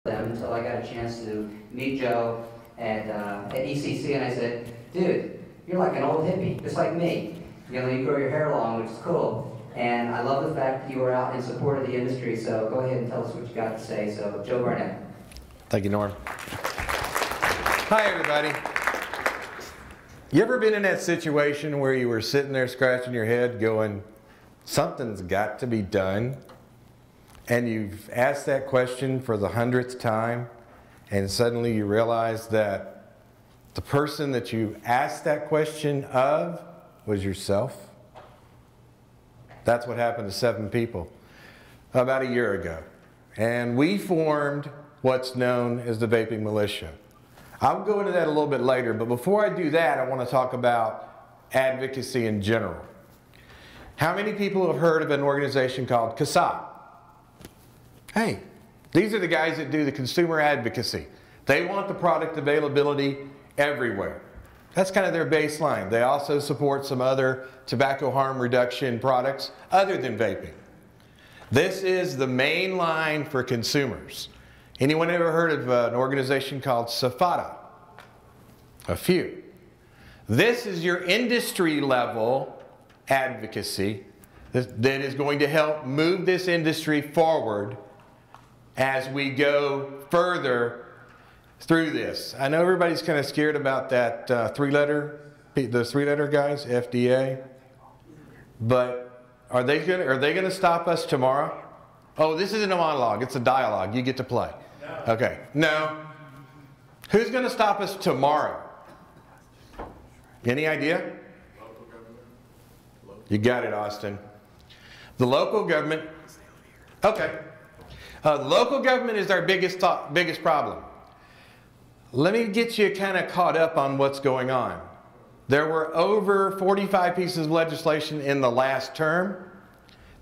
them until I got a chance to meet Joe at ECC, and I said, dude, you're like an old hippie, just like me. You know, you grow your hair long, which is cool. And I love the fact that you were out in support of the industry, so go ahead and tell us what you got to say. So, Joe Barnett. Thank you, Norm. Hi, everybody. You ever been in that situation where you were sitting there scratching your head going, something's got to be done? And you've asked that question for the 100th time, and suddenly you realize that the person that you asked that question of was yourself? That's what happened to 7 people about a year ago. And we formed what's known as the Vaping Militia. I'll go into that a little bit later, but before I do that, I want to talk about advocacy in general. How many people have heard of an organization called CASAP? Hey, these are the guys that do the consumer advocacy. They want the product availability everywhere. That's kind of their baseline. They also support some other tobacco harm reduction products other than vaping. This is the main line for consumers. Anyone ever heard of an organization called SAFATA? A few. This is your industry level advocacy that is going to help move this industry forward as we go further through this. I know everybody's kind of scared about that the three-letter guys, FDA, but are they gonna stop us tomorrow? Oh, this isn't a monologue, it's a dialogue. You get to play. No. Okay, no. Who's gonna stop us tomorrow? Any idea? Local government. You got it, Austin. The local government, okay. Local government is our biggest problem. Let me get you kind of caught up on what's going on. There were over 45 pieces of legislation in the last term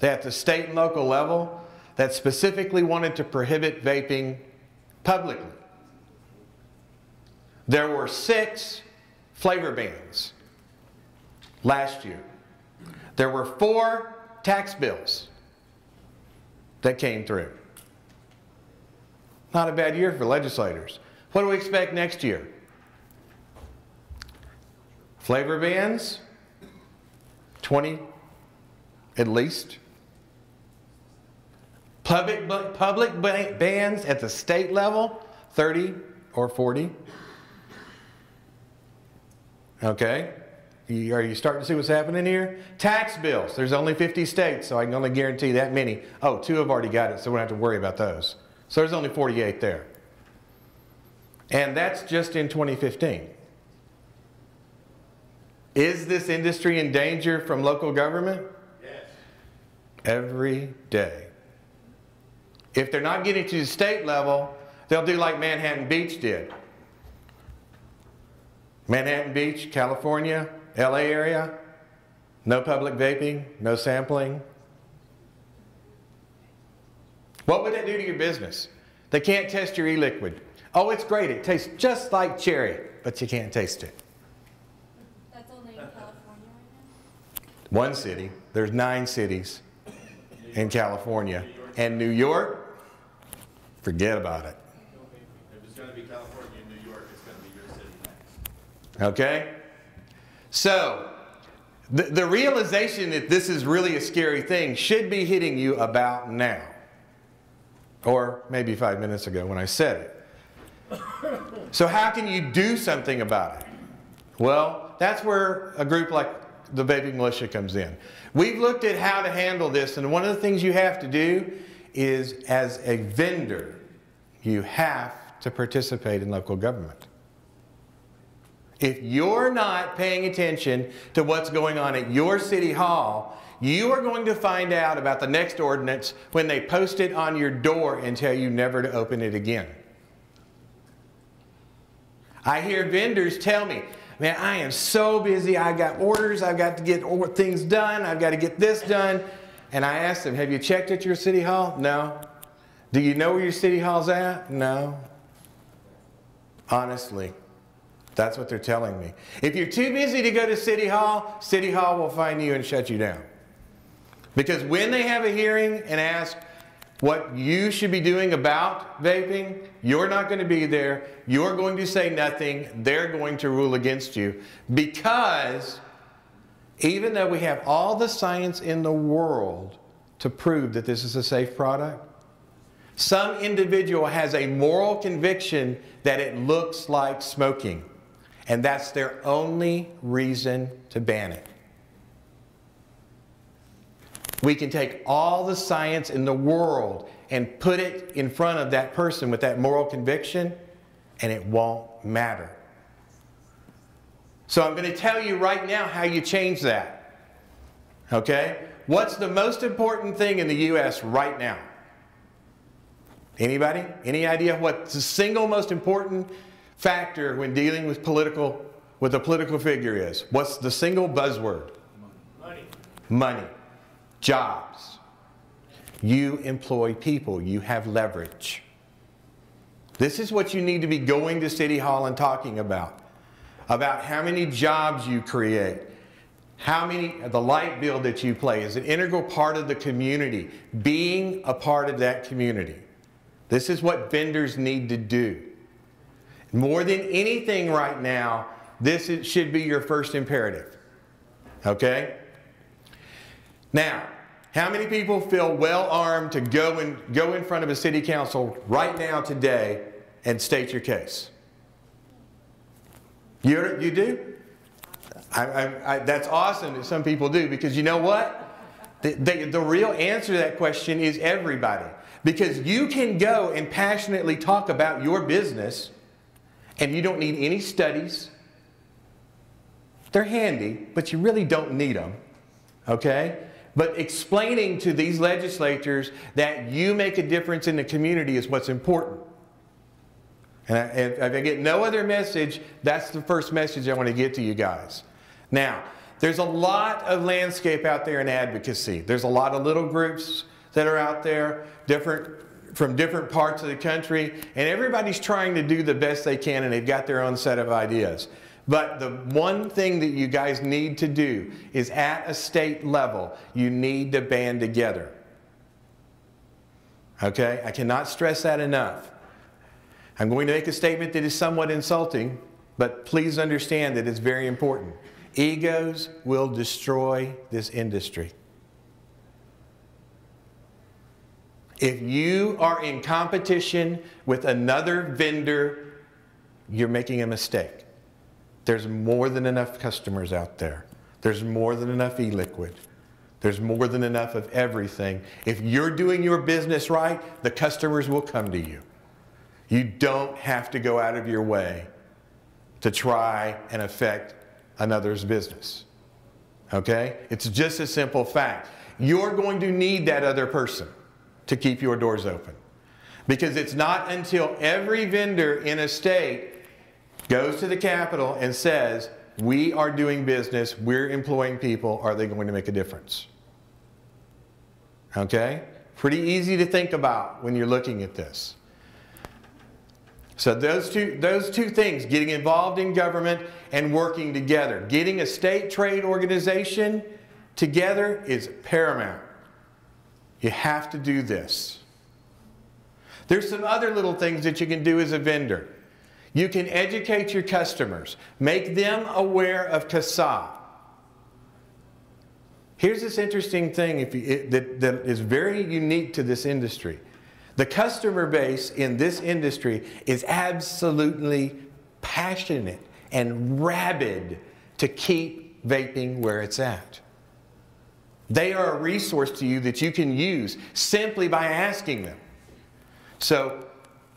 at the state and local level that specifically wanted to prohibit vaping publicly. There were 6 flavor bans last year. There were 4 tax bills that came through. Not a bad year for legislators. What do we expect next year? Flavor bans? 20 at least. Public bans at the state level? 30 or 40. Okay. Are you starting to see what's happening here? Tax bills. There's only 50 states, so I can only guarantee that many. Oh, 2 have already got it, so we don't have to worry about those. So there's only 48 there. And that's just in 2015. Is this industry in danger from local government? Yes. Every day. If they're not getting to the state level, they'll do like Manhattan Beach did. Manhattan Beach, California, LA area, no public vaping, no sampling. What would that do to your business? They can't test your e-liquid. Oh, it's great. It tastes just like cherry, but you can't taste it. That's only in California right now? One city. There's 9 cities in California. And New York, forget about it. If it's going to be California and New York, it's going to be your city next. Okay? So, the realization that this is really a scary thing should be hitting you about now. Or maybe 5 minutes ago when I said it. So how can you do something about it? Well, that's where a group like the Vaping Militia comes in. We've looked at how to handle this, and one of the things you have to do is, as a vendor, you have to participate in local government. If you're not paying attention to what's going on at your city hall, you are going to find out about the next ordinance when they post it on your door and tell you never to open it again. I hear vendors tell me, man, I am so busy, I got orders, I've got to get things done, I've got to get this done. And I ask them, have you checked at your city hall? No. Do you know where your city hall's at? No. Honestly, that's what they're telling me. If you're too busy to go to City Hall will find you and shut you down. Because when they have a hearing and ask, what you should be doing about vaping, you're not going to be there. You're going to say nothing. They're going to rule against you, because even though we have all the science in the world to prove that this is a safe product, some individual has a moral conviction that it looks like smoking, and that's their only reason to ban it. We can take all the science in the world and put it in front of that person with that moral conviction, and it won't matter. So I'm going to tell you right now how you change that. Okay? What's the most important thing in the U.S. right now? Anybody? Any idea what the single most important factor when dealing with a political figure is? What's the single buzzword? Money. Money. Jobs. You employ people. You have leverage. This is what you need to be going to City Hall and talking about how many jobs you create, the light bill that you play is an integral part of the community, being a part of that community. This is what vendors need to do. More than anything right now, should be your first imperative. Okay? Now, how many people feel well armed to go in front of a city council right now today and state your case? You do? That's awesome that some people do, because you know what? The real answer to that question is everybody. Because you can go and passionately talk about your business, and you don't need any studies. They're handy, but you really don't need them. Okay? But explaining to these legislators that you make a difference in the community is what's important. And if I get no other message, that's the first message I want to get to you guys. Now, there's a lot of landscape out there in advocacy. There's a lot of little groups that are out there, from different parts of the country, and everybody's trying to do the best they can, and they've got their own set of ideas. But the one thing that you guys need to do is, at a state level, you need to band together. Okay? I cannot stress that enough. I'm going to make a statement that is somewhat insulting, but please understand that it's very important. Egos will destroy this industry. If you are in competition with another vendor, you're making a mistake. There's more than enough customers out there. There's more than enough e-liquid. There's more than enough of everything. If you're doing your business right, the customers will come to you. You don't have to go out of your way to try and affect another's business. Okay? It's just a simple fact. You're going to need that other person to keep your doors open. Because it's not until every vendor in a state goes to the Capitol and says, we are doing business, we're employing people, are they going to make a difference? Okay? Pretty easy to think about when you're looking at this. So those two things, getting involved in government and working together. Getting a state trade organization together is paramount. You have to do this. There's some other little things that you can do as a vendor. You can educate your customers. Make them aware of CASA. Here's this interesting thing that is very unique to this industry. The customer base in this industry is absolutely passionate and rabid to keep vaping where it's at. They are a resource to you that you can use simply by asking them. So,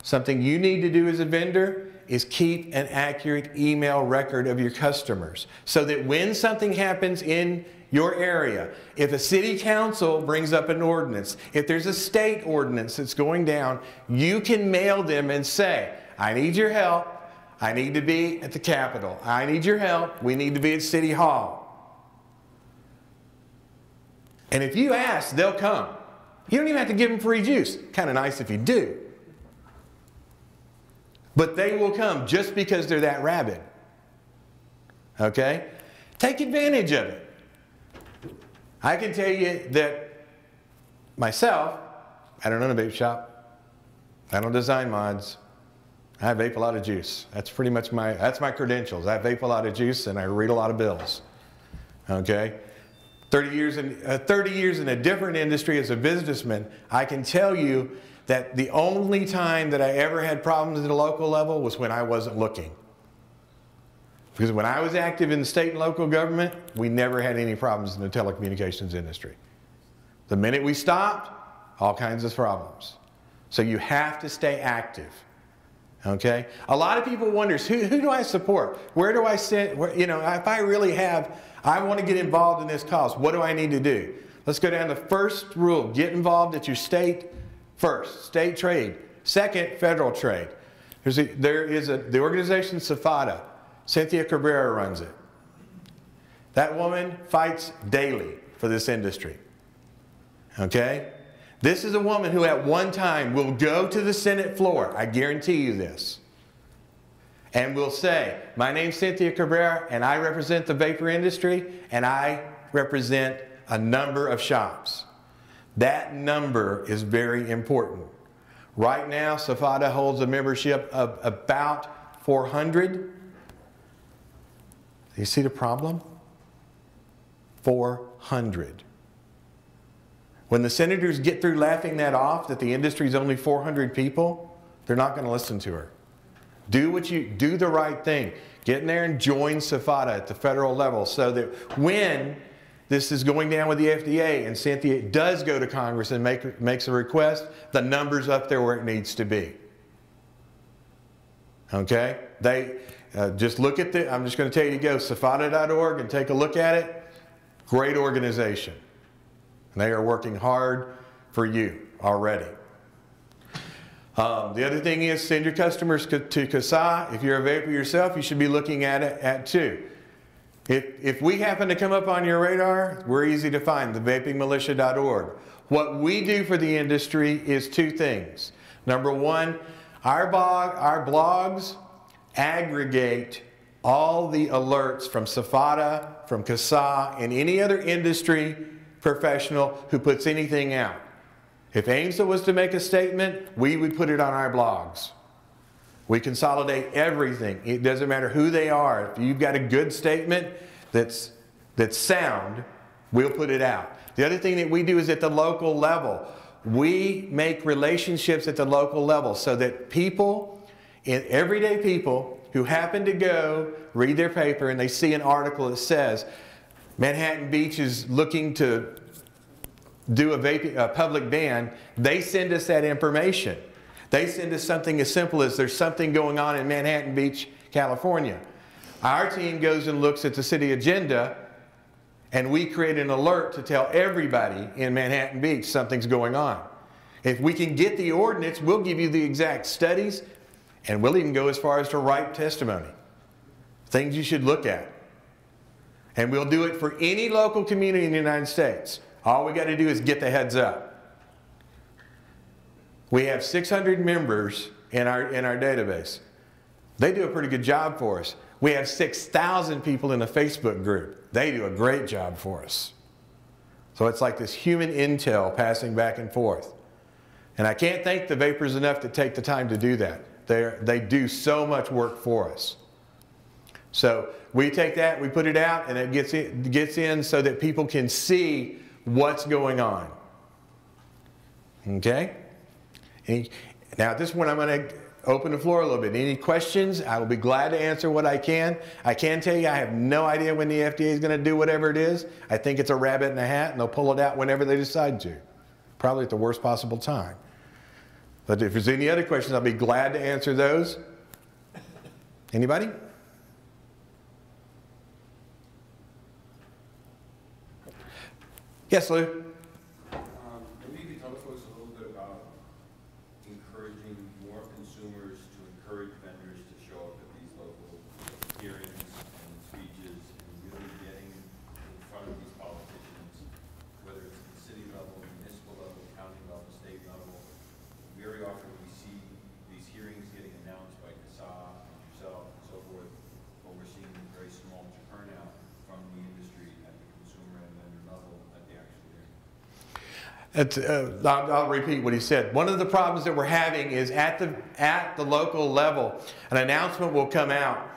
something you need to do as a vendor is keep an accurate email record of your customers, so that when something happens in your area, if a city council brings up an ordinance, if there's a state ordinance that's going down, you can mail them and say, I need your help. I need to be at the Capitol. I need your help. We need to be at City Hall. And if you ask, they'll come. You don't even have to give them free juice. Kind of nice if you do. But they will come just because they're that rabid. Okay? Take advantage of it. I can tell you that myself, I don't own a vape shop. I don't design mods. I vape a lot of juice. That's pretty much that's my credentials. I vape a lot of juice and I read a lot of bills. Okay? 30 years in a different industry as a businessman, I can tell you that the only time that I ever had problems at a local level was when I wasn't looking. Because when I was active in the state and local government, we never had any problems in the telecommunications industry. The minute we stopped, all kinds of problems. So you have to stay active. Okay? A lot of people wonder, who do I support? Where do I send, you know, if I really have, I want to get involved in this cause, what do I need to do? Let's go down to the first rule. Get involved at your state first, state trade. Second, federal trade. The organization SAFADA, Cynthia Cabrera runs it. That woman fights daily for this industry. Okay? This is a woman who at one time will go to the Senate floor, I guarantee you this, and will say, my name's Cynthia Cabrera and I represent the vapor industry and I represent a number of shops. That number is very important. Right now, SAFADA holds a membership of about 400. Do you see the problem? 400. When the senators get through laughing that off, that the industry is only 400 people, they're not going to listen to her. Do the right thing. Get in there and join SAFADA at the federal level so that when this is going down with the FDA and Cynthia does go to Congress and makes a request, the number's up there where it needs to be. Okay? Just look at I'm just going to tell you to go safada.org and take a look at it. Great organization. And they are working hard for you already. The other thing is send your customers to CASA. If you're a vapor yourself, you should be looking at it too. If we happen to come up on your radar, we're easy to find, thevapingmilitia.org. What we do for the industry is two things. Number one, our blogs aggregate all the alerts from SAFADA, from CASA, and any other industry professional who puts anything out. If AIMSA was to make a statement, we would put it on our blogs. We consolidate everything. It doesn't matter who they are. If you've got a good statement that's sound, we'll put it out. The other thing that we do is at the local level. We make relationships at the local level so that people, everyday people who happen to go read their paper and they see an article that says, Manhattan Beach is looking to do a public ban, they send us that information. They send us something as simple as there's something going on in Manhattan Beach, California. Our team goes and looks at the city agenda and we create an alert to tell everybody in Manhattan Beach something's going on. If we can get the ordinance, we'll give you the exact studies and we'll even go as far as to write testimony. Things you should look at. And we'll do it for any local community in the United States. All we got to do is get the heads up. We have 600 members in our database. They do a pretty good job for us. We have 6,000 people in a Facebook group. They do a great job for us. So it's like this human intel passing back and forth. And I can't thank the vapors enough to take the time to do that. They do so much work for us. So we take that, we put it out, and it gets in so that people can see what's going on. Okay? Now at this point I'm going to open the floor a little bit. Any questions? I will be glad to answer what I can. I can tell you I have no idea when the FDA is going to do whatever it is. I think it's a rabbit in a hat and they'll pull it out whenever they decide to. Probably at the worst possible time. But if there's any other questions, I'll be glad to answer those. Anybody? Yes, Lou? Maybe you could tell folks a little bit about encouraging more consumers to encourage vendors to show up at these local hearings and speeches and really getting in front of these politicians, whether it's at the city level, municipal level, county level, state level. Very often we see these hearings getting announced by CASA and yourself and so forth, but we're seeing very small turnout from the industry at the consumer and vendor level at the actual hearing. I'll repeat what he said. One of the problems that we're having is at the local level, an announcement will come out,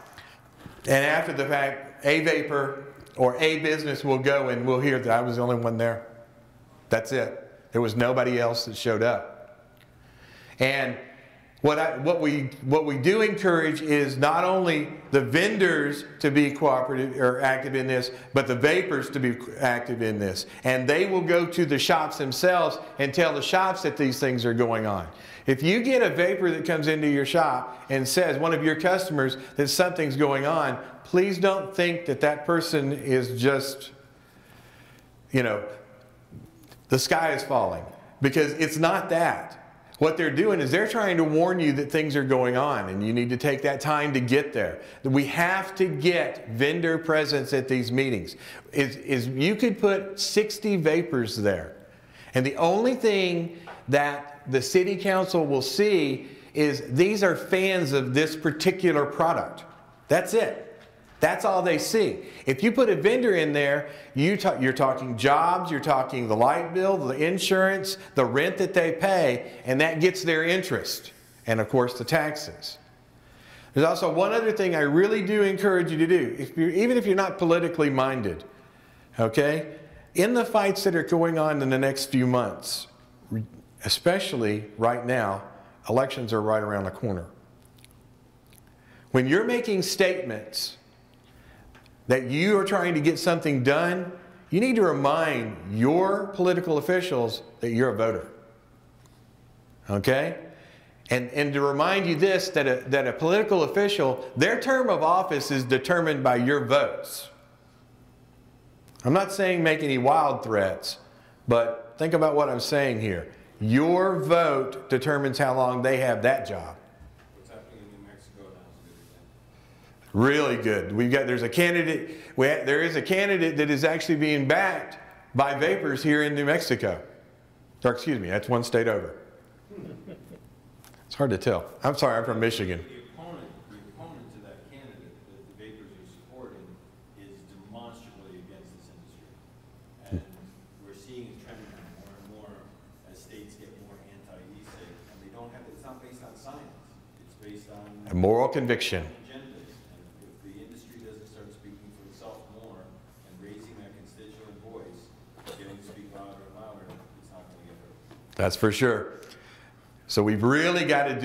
and after the fact, a vapor or a business will go and we'll hear that I was the only one there. That's it. There was nobody else that showed up. And what we do encourage is not only the vendors to be cooperative or active in this, but the vapors to be active in this. And they will go to the shops themselves and tell the shops that these things are going on. If you get a vapor that comes into your shop and says, one of your customers, that something's going on, please don't think that that person is just, you know, the sky is falling. Because it's not that. What they're doing is they're trying to warn you that things are going on and you need to take that time to get there. We have to get vendor presence at these meetings. You could put 60 vapors there. And the only thing that the city council will see is these are fans of this particular product. That's it. That's all they see. If you put a vendor in there, you're talking jobs, you're talking the light bill, the insurance, the rent that they pay, and that gets their interest. And of course the taxes. There's also one other thing I really do encourage you to do, even if you're not politically minded, okay? In the fights that are going on in the next few months, especially right now, elections are right around the corner. When you're making statements that you are trying to get something done, you need to remind your political officials that you're a voter. Okay? And to remind you this, that a political official, their term of office is determined by your votes. I'm not saying make any wild threats, but think about what I'm saying here. Your vote determines how long they have that job. Really good. There's a candidate. There is a candidate that is actually being backed by vapors here in New Mexico. Or excuse me, that's one state over. It's hard to tell. I'm sorry, I'm from Michigan. The opponent to that candidate that the vapors are supporting is demonstrably against this industry, and we're seeing it trending more and more as states get more anti-e-cig, and they don't have. It's not based on science. It's based on A moral conviction. That's for sure. So we've really got to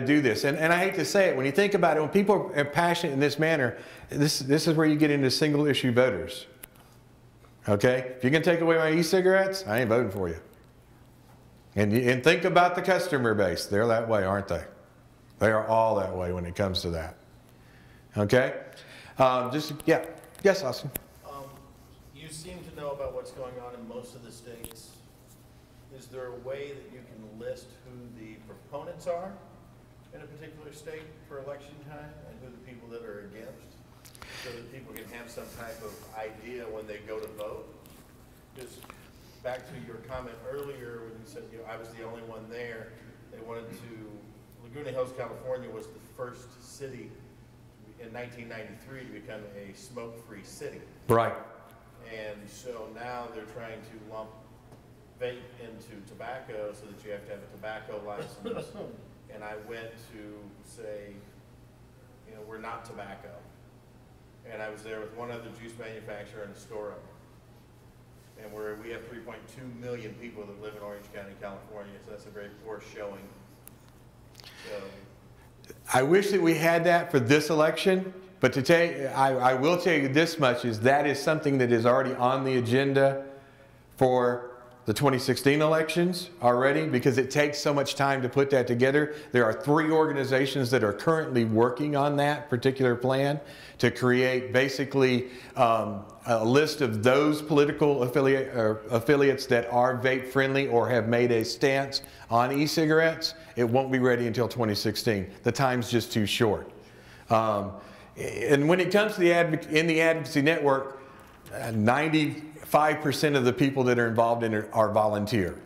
do this. And I hate to say it, when you think about it, when people are passionate in this manner, this is where you get into single issue voters. Okay? If you can take away my e-cigarettes, I ain't voting for you. And think about the customer base. They're that way, aren't they? They are all that way when it comes to that. Okay? Yeah. Yes, Austin. You seem to know about what's going on in most of the states. Is there a way that you can list who the proponents are in a particular state for election time and who the people that are against, so that people can have some type of idea when they go to vote? Just back to your comment earlier when you said, I was the only one there. They wanted to, Laguna Hills, California was the first city in 1993 to become a smoke-free city. Right. And so now they're trying to lump vape into tobacco so that you have to have a tobacco license. And I went to say, we're not tobacco. And I was there with one other juice manufacturer and a store owner. And we have 3.2 million people that live in Orange County, California, so that's a very poor showing. So, I wish that we had that for this election, but I will tell you this much, is that is something that is already on the agenda for the 2016 elections already, because it takes so much time to put that together. There are 3 organizations that are currently working on that particular plan to create basically a list of those political affiliates that are vape friendly or have made a stance on e-cigarettes. It won't be ready until 2016. The time's just too short. And when it comes to the advocacy network, 95% of the people that are involved in it are volunteer.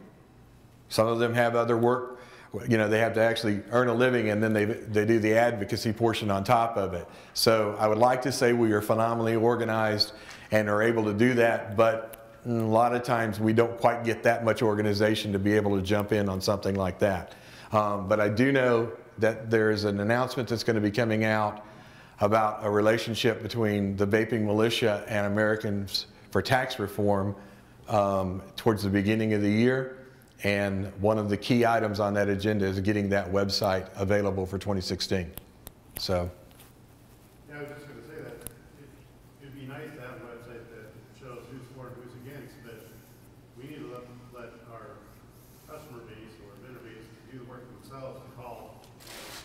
Some of them have other work. They have to actually earn a living, and then they do the advocacy portion on top of it. So I would like to say we are phenomenally organized and are able to do that, but a lot of times we don't quite get that much organization to be able to jump in on something like that. But I do know that there's an announcement that's going to be coming out about a relationship between the Vaping Militia and Americans for Tax Reform towards the beginning of the year. And one of the key items on that agenda is getting that website available for 2016. So. Yeah, I was just going to say that it'd be nice to have a website that shows who's for and who's against, but we need to let our customer base or vendor base do the work themselves and call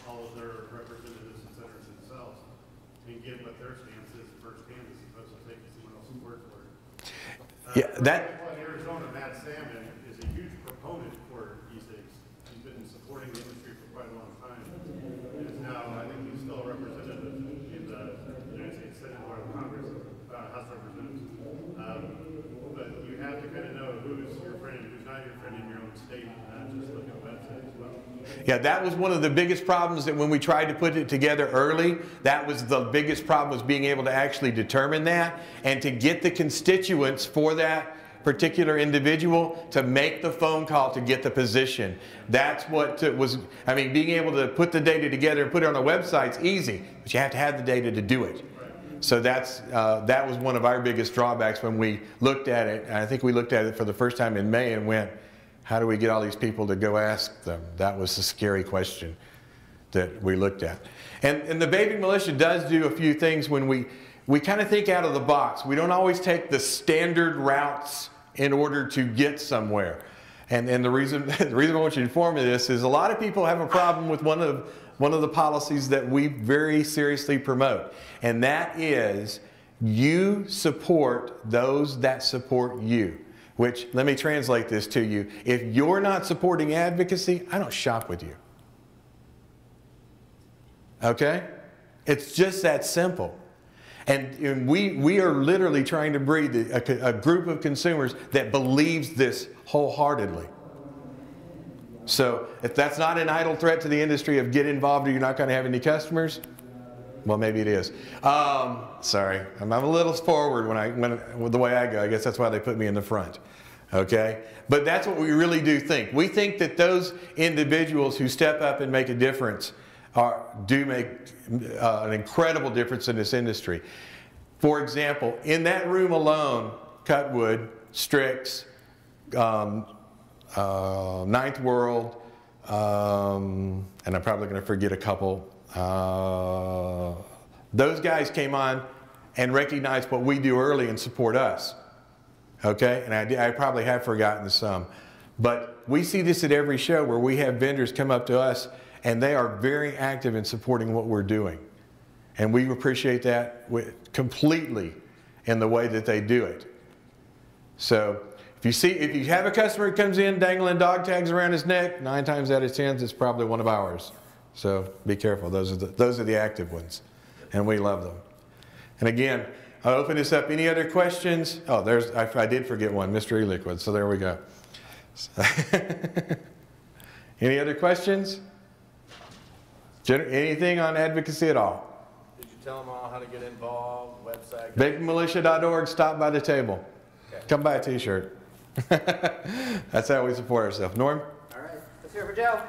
all of their representatives and senators themselves and give what their stance is firsthand as opposed to taking someone else's word for it. Yeah, that. In Arizona, Matt Salmon is a huge proponent for e-cigs. He's been supporting the industry for quite a long time. And is now, I think he's still a representative in the United States Senate or Congress, House of Representatives. But you have to kind of know who's your friend and who's not your friend in your own state, not just look at the website as well. Yeah, that was one of the biggest problems that when we tried to put it together early, that was the biggest problem, was being able to actually determine that and to get the constituents for that particular individual to make the phone call to get the position. That's what it was. I mean, being able to put the data together and put it on a website's easy, but you have to have the data to do it. So that was one of our biggest drawbacks when we looked at it. And I think we looked at it for the first time in May and went, how do we get all these people to go ask them? That was the scary question that we looked at. And the Vaping Militia does do a few things when we kind of think out of the box. We don't always take the standard routes in order to get somewhere. And the reason I want you to inform you of this is a lot of people have a problem with one of the policies that we very seriously promote. And that is, you support those that support you. Which, let me translate this to you. If you're not supporting advocacy, I don't shop with you. Okay? It's just that simple. And we are literally trying to breed a group of consumers that believes this wholeheartedly. So if that's not an idle threat to the industry of get involved or you're not going to have any customers, well, maybe it is. Sorry, I'm a little forward when the way I go. I guess that's why they put me in the front. Okay? But that's what we really do think. We think that those individuals who step up and make a difference do make an incredible difference in this industry. For example, in that room alone, Cutwood, Strix, Ninth World, and I'm probably going to forget a couple. Those guys came on and recognized what we do early and support us. Okay? And I probably have forgotten some. But we see this at every show where we have vendors come up to us and they are very active in supporting what we're doing. And we appreciate that completely in the way that they do it. So if you have a customer who comes in dangling dog tags around his neck, 9 times out of 10 it's probably one of ours. So be careful. Those are the active ones. And we love them. And again, I'll open this up. Any other questions? Oh, I did forget one, Mr. E-Liquid. So there we go. Any other questions? Anything on advocacy at all? Did you tell them all how to get involved, website? VapingMilitia.org, stop by the table. Okay. Come buy a t-shirt. That's how we support ourselves. Norm? All right, let's hear it for Joe.